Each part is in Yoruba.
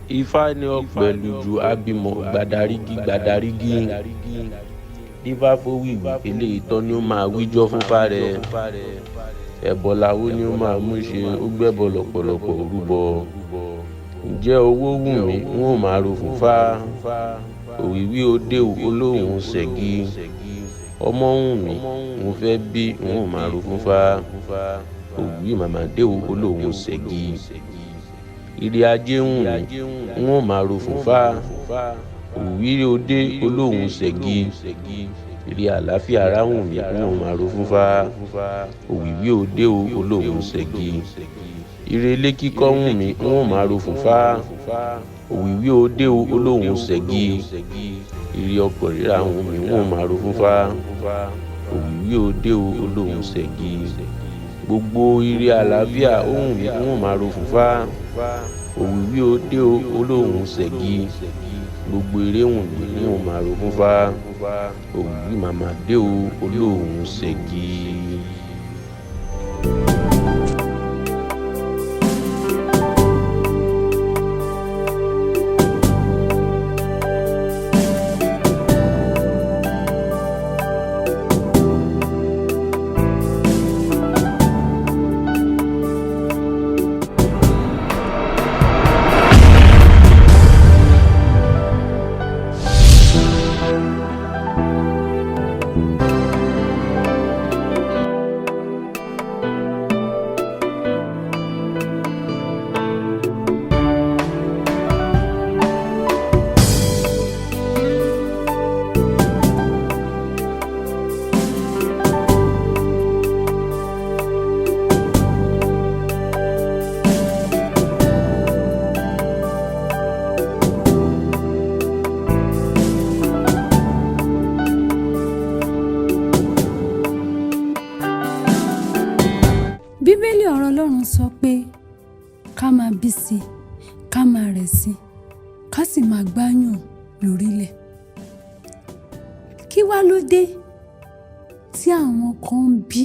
Ifá ní ọ̀pẹ̀lùjù abímọ gbàdárígí dífá f'Òwìwí eléyìí tán ni ó máa wíjọ́ fún fárẹ̀ ẹbọ làwo ni ó máa mú ṣe ó gbẹ́bọ lọ́pọ̀lọpọ̀ rúbọ ǹjẹ́ owó wù mí n ó máa ro fún fá Òwìwí òde olóhùn ṣẹ̀gi ọmọ wù mí mo fẹ́ bí n ó máa ro fún fá Òwìwí màmá dé olóhùn ṣẹ̀gi ire ajé wù mí n ó máa ro fún fá Òwìwí òde olóhùn ṣẹ̀gi ire àlàáfíà ara wù mí n ó máa ro fún fá Òwìwí òde olóhùn ṣẹ̀gi ire ilé kíkọ́ wù mí n ó máa ro fún fá Òwìwí òde olóhùn ṣẹ̀gi ire ọkọ̀ rírà wù mí n ó máa ro fún fá Òwìwí òde olóhùn ṣẹ̀gi gbogbo ire àlàáfíà ó wù mí n ó máa ro fún fá Òwìwí òde olóhùn ṣẹ̀gi gbogbo ire wù mí n ó máa ro fún fá Òwìwí màmá dé olóhùn ṣẹ̀gi. Bíbélì ọ̀rọ̀ Ọlọ́run sọ pé ká máa bí sí ká máa rẹ̀ sí ká sì máa gbáyùn lórílẹ̀. Kí wá ló dé tí àwọn kan ń bí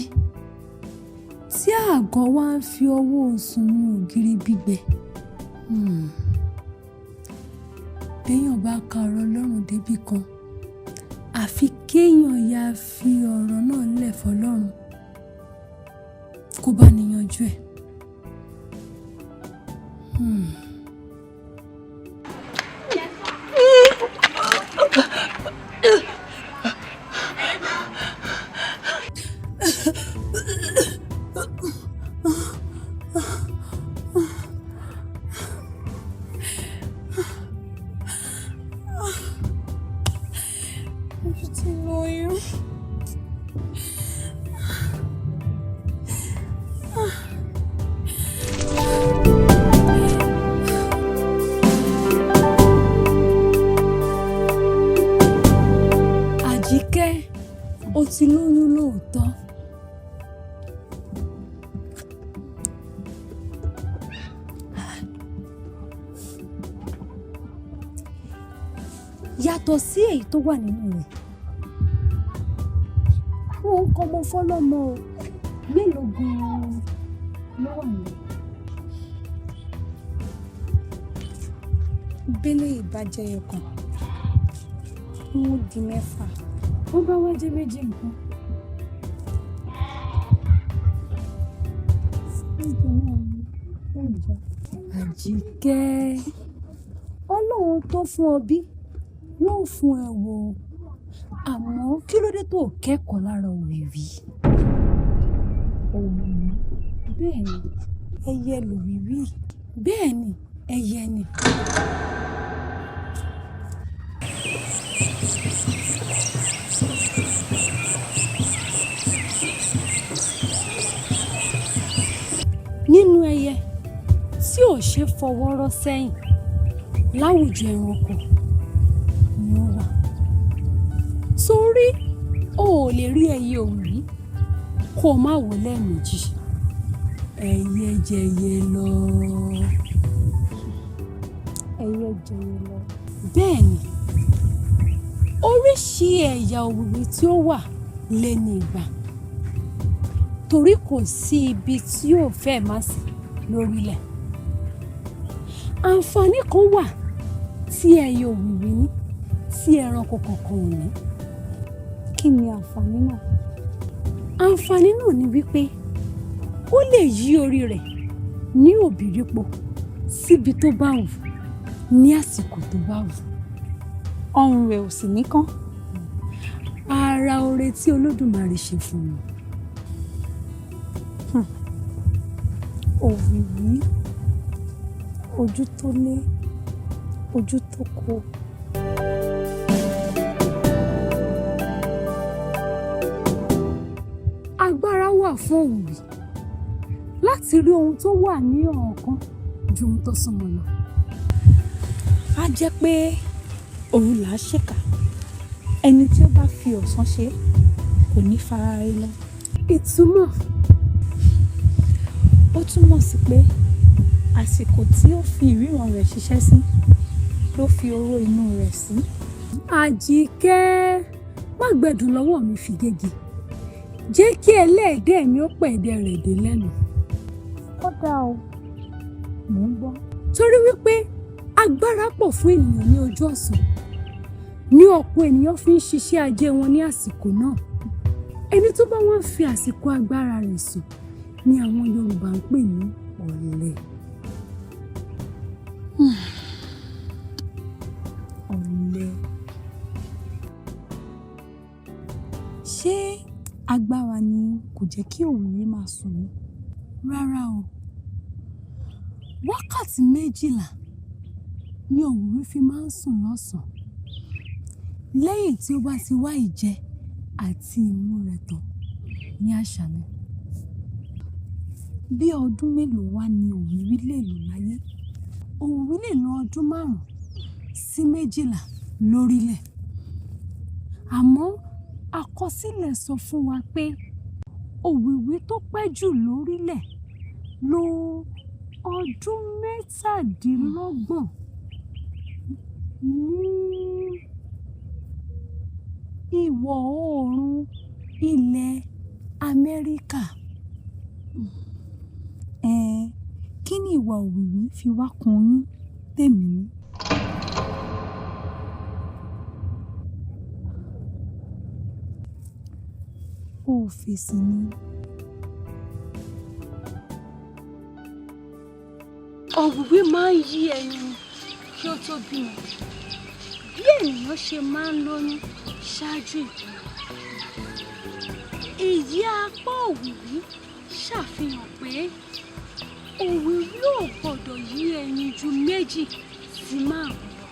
tí àgọ́ wá ń fi ọwọ́ sùn ní ògiri gbígbẹ? Béèyàn bá ka ọ̀rọ̀ Ọlọ́run débì kan àfi kéèyàn ya fi ọ̀rọ̀ náà lẹ̀ fọlọ́run kó bá níyanjú ẹ̀. Mo ti lóyún. Àjíkẹ́, o ti lóyún lóòótọ́. Yàtọ̀ sí èyí tó wà nínú rẹ̀, àwọn nǹkan ọmọ fọlọ́mọ o mélòó gan-an ló wà nílẹ̀. Bẹ́lẹ̀ ìbàjẹ́ ọkàn wọ́n di mẹ́fà wọ́n bá wá jẹ́ méjì nǹkan. Àjíkẹ́, Ọlọ́run tó fún ọ bí yóò fún ẹ wò, àmọ́ kí ló dé tó kẹ́kọ̀ọ́ lára Òwìwí? Òwìwí bẹ́ẹ̀ ni ẹyẹ lòwìwí, bẹ́ẹ̀ ni ẹyẹ ni. Nínú ẹyẹ tí ò ṣe fọwọ́ rọ́ sẹ́yìn láwùjọ ẹranko ni ó wà. Sórí o ò lè rí ẹyẹ Òwìwí kó o má wò lẹ́ẹ̀mejì. Ẹyẹ jẹyẹ lọ. Ẹyẹ jẹyẹ lọ. Bẹ́ẹ̀ ni oríṣi ẹ̀yà Òwìwí tí ó wà lé ní ìgbà, torí kò sí ibi tí yóò fẹ́ má sí lórílẹ̀. àǹfààní kan wà tí ẹyẹ òwìwí ní tí ẹranko kankan ò ní. Kí ni àǹfààní náà? Àǹfààní náà ni wípé ó lè yí orí rẹ̀ ní òbírípo síbi tó bá wù ní àsìkò tó bá wù. Ọrùn rẹ̀ ò sì ní kán. Ara oore tí Olódùmarè ṣe fún un. Òwìwí, ojú tó lé, ojú tó kó. Agbára wà fún òwìwí láti rí ohun tó wà ní ọ̀ọ́kán ju ohun tó súnmọ́ lọ. Á jẹ́ pé òun là á ṣèkà. Ẹni tí ó bá fi ọ̀sán ṣe kò ní fara rí lọ. Ìtumọ̀ Ó túmọ̀ sí pé àsìkò tí ó fi ìríran rẹ̀ ṣiṣẹ́ sí ló fi oró inú rẹ̀ sí. Àjíkẹ́, má gbẹ̀dùn lọ́wọ́ mi fi gègé. Jẹ́ kí ẹlẹ́ẹ̀dẹ́ mi ó pẹ̀dẹ̀ rẹ̀ dé lẹ́nu. Ó dá o, mò ń gbọ́. Torí wípé agbára pọ̀ fún ènìyàn ní ojú ọ̀sán. Ní ọ̀pọ̀ ènìyàn fi ń ṣiṣẹ́ ajé wọn ní àsìkò náà. Ẹni tó bá wọ́n fi àsìkò agbára rẹ̀ sùn ni àwọn Yorùbá ń pè ní ọ̀lẹ. Ọ̀lẹ. Ṣé agbára ni kò jẹ́ kí òwìwí máa sùn ní? Rárá o. Wákàtí 12 ni òwìwí fi máa ń sùn lọ́sàn-án. Lẹ́yìn tí ó bá ti wá ìjẹ àti ìmu rẹ̀ tán ní àṣálẹ́. Bí ọdún mélòó wá ni òwìwí lè lò láyé? Òwìwí lè lo ọdún 5 sí 12 lórílẹ̀. Àmọ́ àkọsílẹ̀ sọ fún wa pé òwìwí tó pẹ́ jù lórílẹ̀ lò ọdún 27 ní ìwọ̀ oòrùn ilẹ̀ Amẹ́ríkà. Kí ni ìwà òwìwí fi wá kun oyún tèmi ní? Ó fèsì ni. Òwìwí máa ń yí ẹyin kí ó tó bímọ. Bí ènìyàn ṣe máa ń lóyún ṣáájú ìbímọ. Èyí apá òwìwí ṣàfihàn pé òwìwí ò gbọ́dọ̀ yí ẹyin ju 2 sí 5 lọ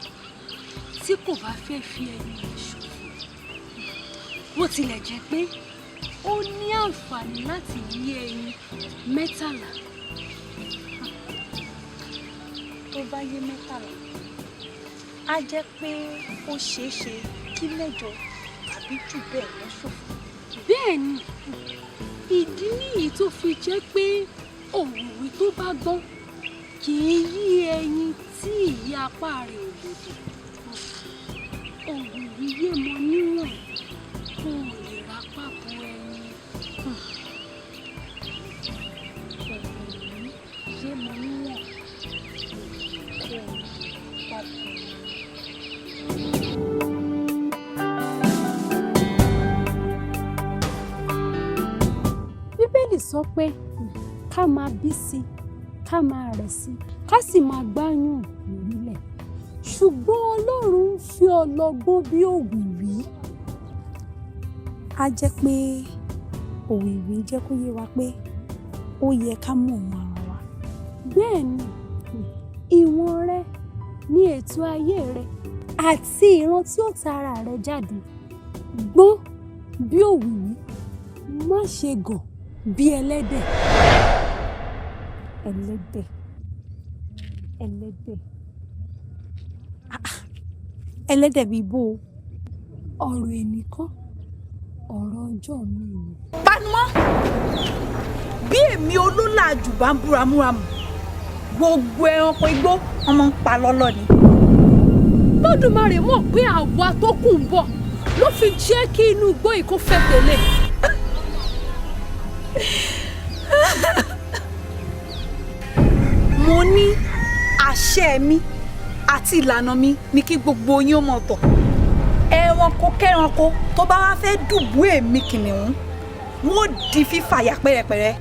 tí kò bá fẹ́ fi ẹyin rẹ̀ ṣòfò. Bó tilẹ̀ jẹ́ pé ó ní àǹfààní láti yí ẹyin 13. Tó bá yé 13, á jẹ́ pé ó ṣeé ṣe kí 8 tàbí jù bẹ́ẹ̀ lọ ṣòfò. Bẹ́ẹ̀ ni, ìdí nìyí tó fi jẹ́ pé òwìwí tó bá gbọ́n kì í yí ẹyin tí ìyí apá rẹ̀ ò lè dé. Òwìwí yé mọ níwọ̀n kó o lè rapá bo ẹyin. Òwìwí yé mọ níwọ̀n kó o lè rapá bo ẹyin. Bíbélì sọ pé ká máa bí sí, ká máa rẹ̀ sí, ká sì máa gbáyùn lórílẹ̀. Ṣùgbọ́n Ọlọ́run ń fi ọlọ́gbọ́n bí òwìwí. Á jẹ́ pé òwìwí jẹ́ kó yé wa pé ó yẹ ká mọ̀ wọn ara wa. Bẹ́ẹ̀ ni, ìwọ̀n rẹ ní ètò ayé rẹ àti ìran tí ó tara rẹ jáde. Gbọ́n bí òwìwí, má ṣe gàn bí ẹlẹ́dẹ̀. Ẹlẹ́dẹ̀. Ẹlẹ́dẹ̀ bíi bó o? Ọ̀rọ̀ ẹnìkan, ọ̀rọ̀ ọjọ́ mi ni. Panumọ́! Bí èmi olólàjù bá ń búramúramù, gbogbo ẹranko igbó wọn máa ń pa lọ́lọ́ ni. Lódùmarè mọ̀ pé àwa tó kù ń bọ̀ ló fi jẹ́ kí inú igbó yìí kó fẹ́ tẹ̀lé. Mo ní àṣẹ àṣẹ mi àti ìlànà mi ni kí gbogbo yín ó mọ̀ tọ̀. Ẹranko kẹ́ranko tó bá wá fẹ́ dùbú èmi kìnìún, wọ́n di fífàyà pẹ́rẹpẹ́rẹ.